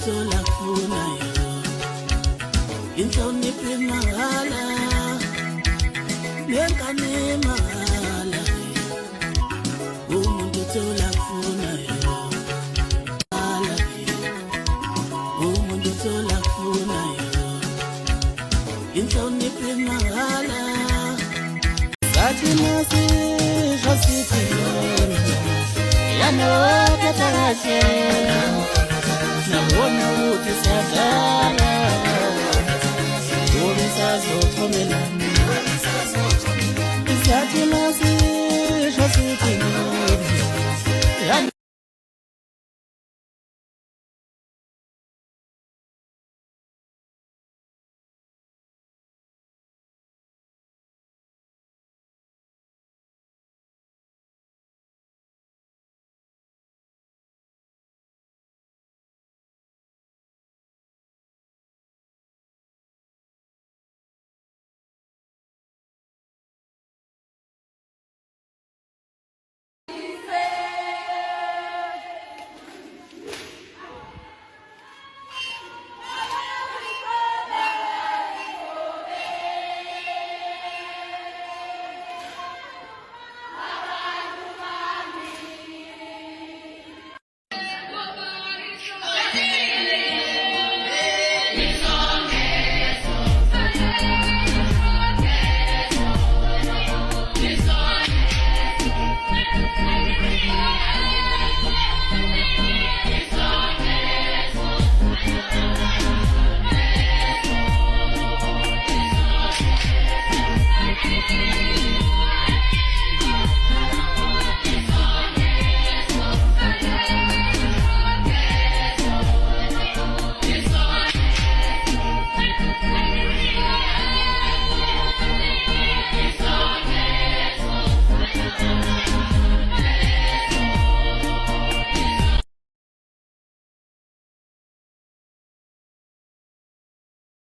tola funa yo inhlonipho mahala nenkani mahala umuntu tola funa yo mahala umuntu tola funa yo inhlonipho mahala sathi nasi jasithi ya no katarache